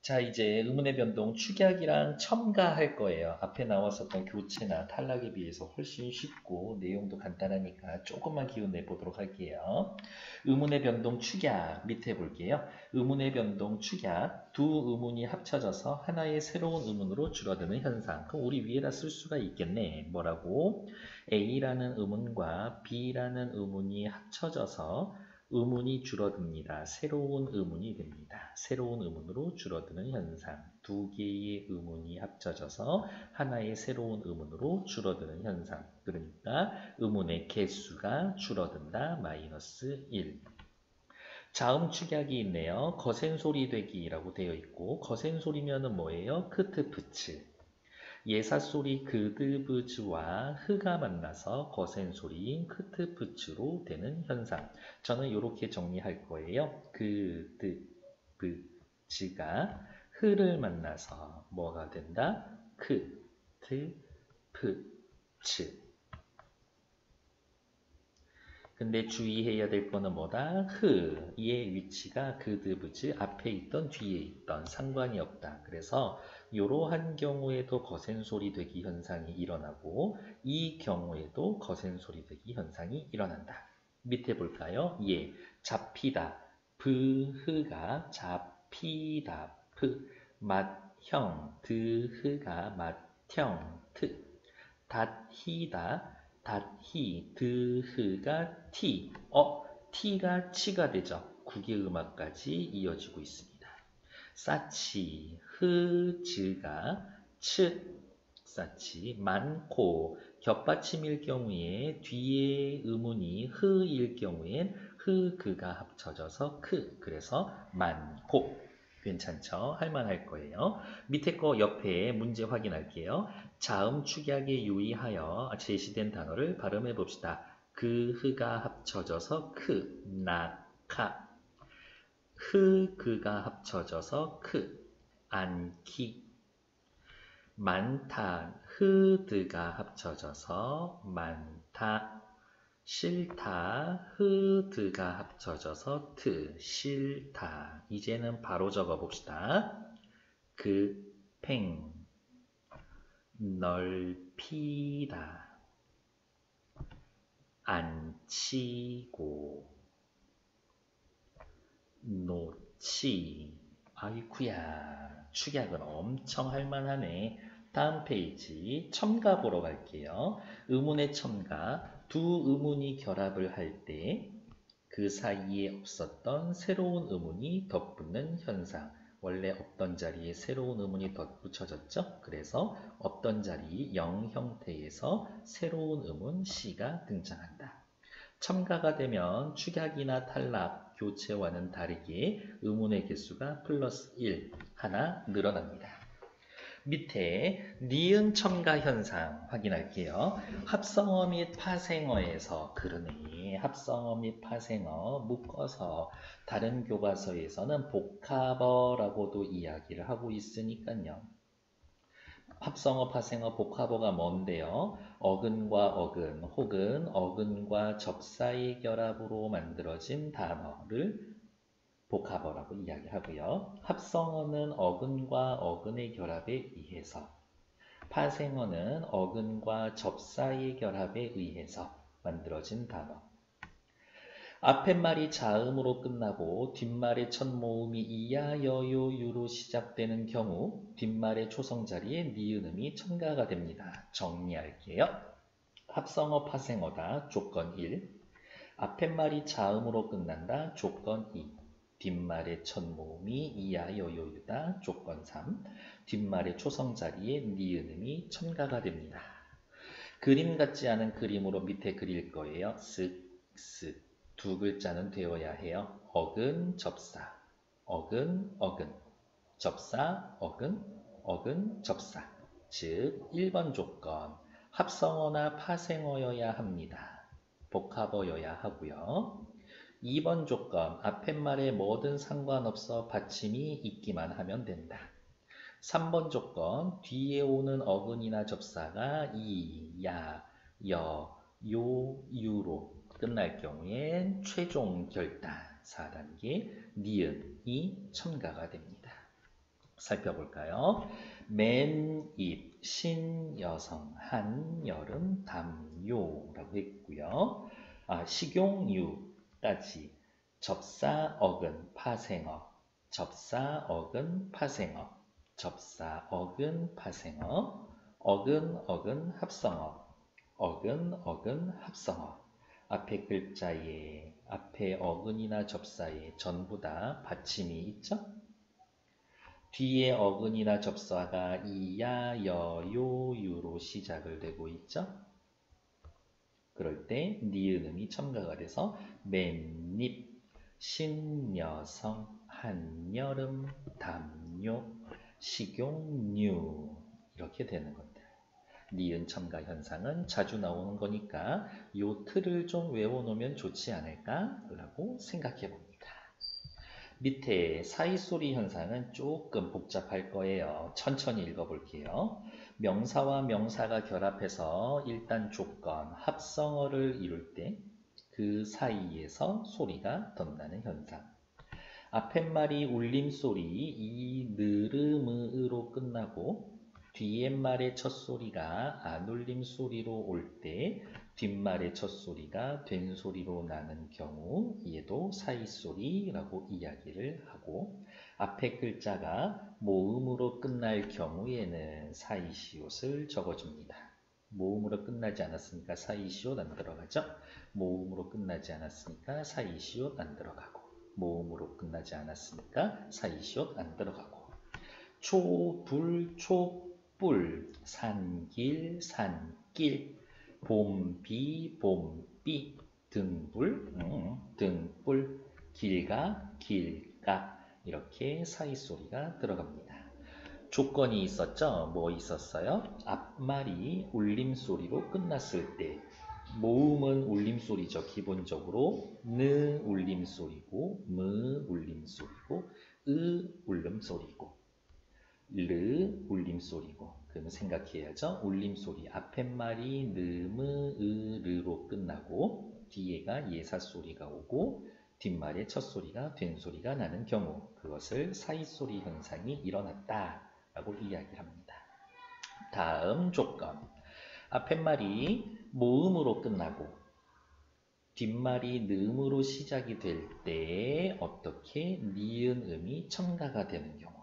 자, 이제 의문의 변동 축약이랑 첨가할 거예요. 앞에 나왔었던 교체나 탈락에 비해서 훨씬 쉽고 내용도 간단하니까 조금만 기운 내보도록 할게요. 의문의 변동 축약 밑에 볼게요. 의문의 변동 축약 두 의문이 합쳐져서 하나의 새로운 의문으로 줄어드는 현상. 그럼 우리 위에다 쓸 수가 있겠네. 뭐라고? A라는 의문과 B라는 의문이 합쳐져서 의문이 줄어듭니다. 새로운 의문이 됩니다. 새로운 의문으로 줄어드는 현상. 두 개의 의문이 합쳐져서 하나의 새로운 의문으로 줄어드는 현상. 그러니까 의문의 개수가 줄어든다. 마이너스 1. 자음 축약이 있네요. 거센소리 되기라고 되어 있고 거센소리면은 뭐예요? 크트프츠. 예사소리 그드브즈와 흐가 만나서 거센소리인 크트프츠로 되는 현상. 저는 이렇게 정리할 거예요. 그드브즈가 흐를 만나서 뭐가 된다? 크트프츠. 근데 주의해야 될 거는 뭐다? 흐의 위치가 그드브즈 앞에 있던 뒤에 있던 상관이 없다. 그래서 이러한 경우에도 거센소리 되기 현상이 일어나고 이 경우에도 거센소리 되기 현상이 일어난다. 밑에 볼까요? 예, 잡히다. 브흐가 잡히다. 프 맏형 드흐가 맏형 트 닷히다. 닷히 드흐가 티. 티가 치가 되죠. 국의 음악까지 이어지고 있습니다. 싸치 흐즈가 츠 싸치 많고 겹받침일 경우에 뒤에 의문이 흐일 경우엔 흐그가 합쳐져서 크. 그래서 많고. 괜찮죠? 할만할 거예요. 밑에 거 옆에 문제 확인할게요. 자음 축약에 유의하여 제시된 단어를 발음해 봅시다. 그흐가 합쳐져서 크, 나카. 흐그가 합쳐져서 크, 안키. 많다, 흐드가 합쳐져서 많다. 싫다, 흐드가 합쳐져서 트, 싫다. 이제는 바로 적어 봅시다. 팽, 넓히다, 앉히고, 놓치. 아이쿠야, 축약은 엄청 할만하네. 다음 페이지 첨가 보러 갈게요. 의문의 첨가. 두 의문이 결합을 할 때 그 사이에 없었던 새로운 의문이 덧붙는 현상. 원래 없던 자리에 새로운 의문이 덧붙여졌죠. 그래서 없던 자리 0 형태에서 새로운 의문 C가 등장한다. 첨가가 되면 축약이나 탈락, 교체와는 다르게 의문의 개수가 플러스 1, 하나 늘어납니다. 밑에 니은 첨가 현상 확인할게요. 합성어 및 파생어에서 그러네. 합성어 및 파생어 묶어서 다른 교과서에서는 복합어라고도 이야기를 하고 있으니까요. 합성어, 파생어, 복합어가 뭔데요? 어근과 어근 혹은 어근과 접사의 결합으로 만들어진 단어를 복합어라고 이야기하고요. 합성어는 어근과 어근의 결합에 의해서, 파생어는 어근과 접사의 결합에 의해서 만들어진 단어. 앞에 말이 자음으로 끝나고 뒷말의 첫 모음이 이야, 여요, 유로 시작되는 경우 뒷말의 초성 자리에 니은음이 첨가가 됩니다. 정리할게요. 합성어, 파생어다. 조건 1. 앞에 말이 자음으로 끝난다. 조건 2. 뒷말의 첫 모음이 이야, 여요, 유다. 조건 3. 뒷말의 초성 자리에 니은음이 첨가가 됩니다. 그림 같지 않은 그림으로 밑에 그릴 거예요. 쓱, 쓱. 두 글자는 되어야 해요. 어근, 접사. 어근, 어근. 접사, 어근, 어근, 접사. 즉, 1번 조건. 합성어나 파생어여야 합니다. 복합어여야 하고요. 2번 조건. 앞에 말에 뭐든 상관없어 받침이 있기만 하면 된다. 3번 조건. 뒤에 오는 어근이나 접사가 이, 야, 여, 요, 유로 끝날 경우엔 최종 결단 4단계 니은이 첨가가 됩니다. 살펴볼까요? 맨입, 신여성, 한여름, 담요라고 했고요. 식용유까지 접사, 어근, 파생어, 접사, 어근, 파생어, 접사, 어근, 파생어, 어근, 합성어, 어근, 합성어. 앞에 글자에, 앞에 어근이나 접사에 전부 다 받침이 있죠? 뒤에 어근이나 접사가 이야, 여, 요, 유로 시작을 되고 있죠? 그럴 때 니은음이 첨가가 돼서 맨입, 신여성, 한여름, 담요, 식용유 이렇게 되는 것들. 니은 첨가 현상은 자주 나오는 거니까 요 틀을 좀 외워놓으면 좋지 않을까라고 생각해 봅니다. 밑에 사이소리 현상은 조금 복잡할 거예요. 천천히 읽어볼게요. 명사와 명사가 결합해서 일단 조건, 합성어를 이룰 때 그 사이에서 소리가 덧나는 현상. 앞에 말이 울림소리 이, 느르므로 끝나고 뒤에 말의 첫 소리가 안울림 소리로 올 때 뒷말의 첫 소리가 된 소리로 나는 경우 얘도 사이소리라고 이야기를 하고 앞에 글자가 모음으로 끝날 경우에는 사이시옷을 적어줍니다. 모음으로 끝나지 않았으니까 사이시옷 안 들어가죠? 모음으로 끝나지 않았으니까 사이시옷 안 들어가고 모음으로 끝나지 않았으니까 사이시옷 안 들어가고 초불, 촛불, 산길, 산길, 봄비, 봄비, 등불, 등불, 길가, 길가 이렇게 사이소리가 들어갑니다. 조건이 있었죠? 뭐 있었어요? 앞말이 울림소리로 끝났을 때 모음은 울림소리죠. 기본적으로 느 울림소리고 무 울림소리고 으 울림소리고 르 울림소리고 그러면 생각해야죠. 울림소리 앞에 말이 느무 으르로 끝나고 뒤에가 예사소리가 오고 뒷말의 첫소리가 된소리가 나는 경우 그것을 사이소리 현상이 일어났다라고 이야기합니다. 다음 조건 앞에 말이 모음으로 끝나고 뒷말이 느음으로 시작이 될 때 어떻게 니은음이 첨가가 되는 경우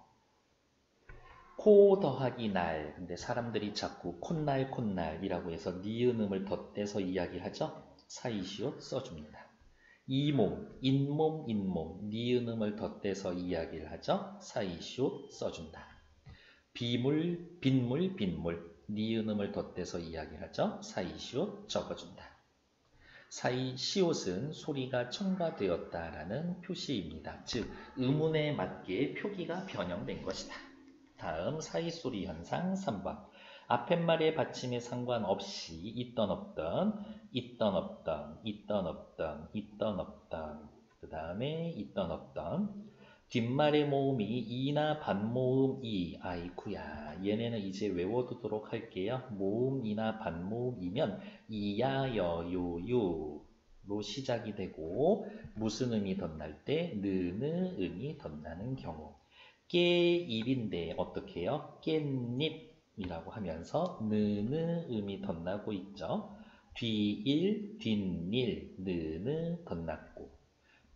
코 더하기 날 근데 사람들이 자꾸 콧날이라고 해서 니은음을 덧대서 이야기하죠. 사이시옷 써줍니다. 이몸, 잇몸, 니은음을 덧대서 이야기를 하죠. 사이시옷 써준다. 비물, 빗물, 니은음을 덧대서 이야기하죠. 사이시옷 적어준다. 사이시옷은 소리가 첨가되었다라는 표시입니다. 즉, 의문에 맞게 표기가 변형된 것이다. 다음 사이소리 현상 3번. 앞에 말의 받침에 상관없이 있던 없던 그 다음에 있던 없던 뒷말의 모음이 이나 반모음 이 아이쿠야 얘네는 이제 외워두도록 할게요. 모음이나 반모음이면 이야 여요요로 시작이 되고 무슨 음이 덧날 때 느느 음이 덧나는 경우 깨입인데 어떻게 해요? 깻잎이라고 하면서 느느 음이 덧나고 있죠. 뒤일, 뒷일, 느느 덧났고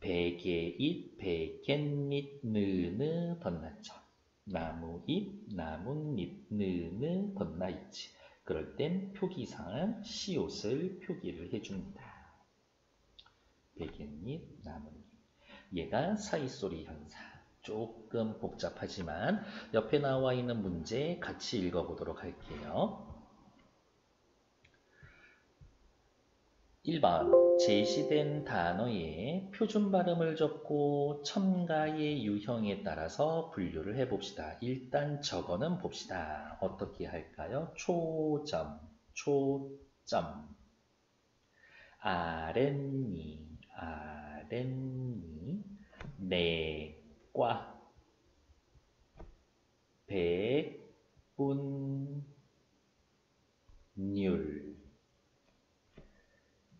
베개잎, 베갯잎, 느느 덧났죠. 나무잎, 나뭇잎, 느느 덧나 있지. 그럴 땐 표기상 시옷을 표기를 해줍니다. 베갯잎, 나뭇잎. 얘가 사이소리 현상. 조금 복잡하지만 옆에 나와 있는 문제 같이 읽어보도록 할게요. 1번 제시된 단어의 표준 발음을 적고 첨가의 유형에 따라서 분류를 해봅시다. 일단 저거는 봅시다. 어떻게 할까요? 초점, 아랫니, 내과, 백분율,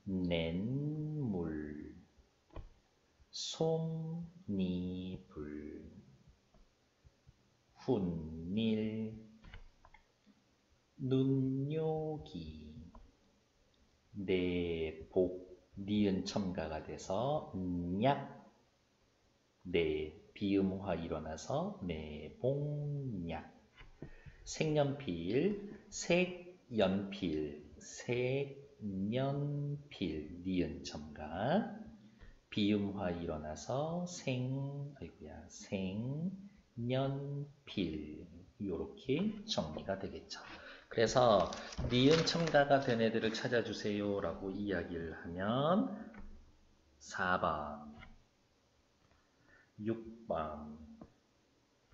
냇물, 솜니불, 훈일, 눈요기, 내복, 니은 첨가가 돼서 약, 비음화 일어나서 내복약, 색연필, 색연필, 색연필, 니은 첨가, 비음화 일어나서 생연필, 이렇게 정리가 되겠죠. 그래서 니은 첨가가 된 애들을 찾아주세요 라고 이야기를 하면 4번, 6번,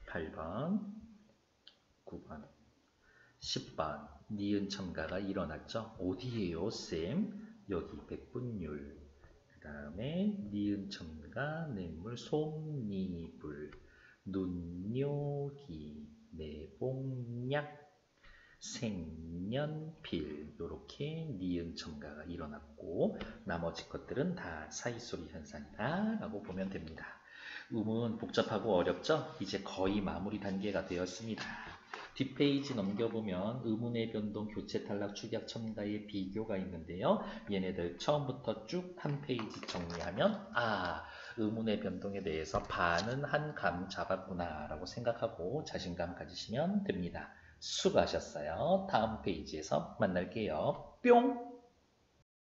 8번, 9번, 10번 니은 첨가가 일어났죠. 어디에요, 쌤? 여기 백분율. 그 다음에 니은 첨가, 냇물, 솜니불, 눈요기, 내복약, 색연필, 이렇게 니은 첨가가 일어났고 나머지 것들은 다 사이소리 현상이다 라고 보면 됩니다. 음은 복잡하고 어렵죠? 이제 거의 마무리 단계가 되었습니다. 뒷페이지 넘겨보면 음운의 변동, 교체, 탈락, 축약, 첨가의 비교가 있는데요. 얘네들 처음부터 쭉 한 페이지 정리하면 음운의 변동에 대해서 반은 한 감 잡았구나 라고 생각하고 자신감 가지시면 됩니다. 수고하셨어요. 다음 페이지에서 만날게요. 뿅!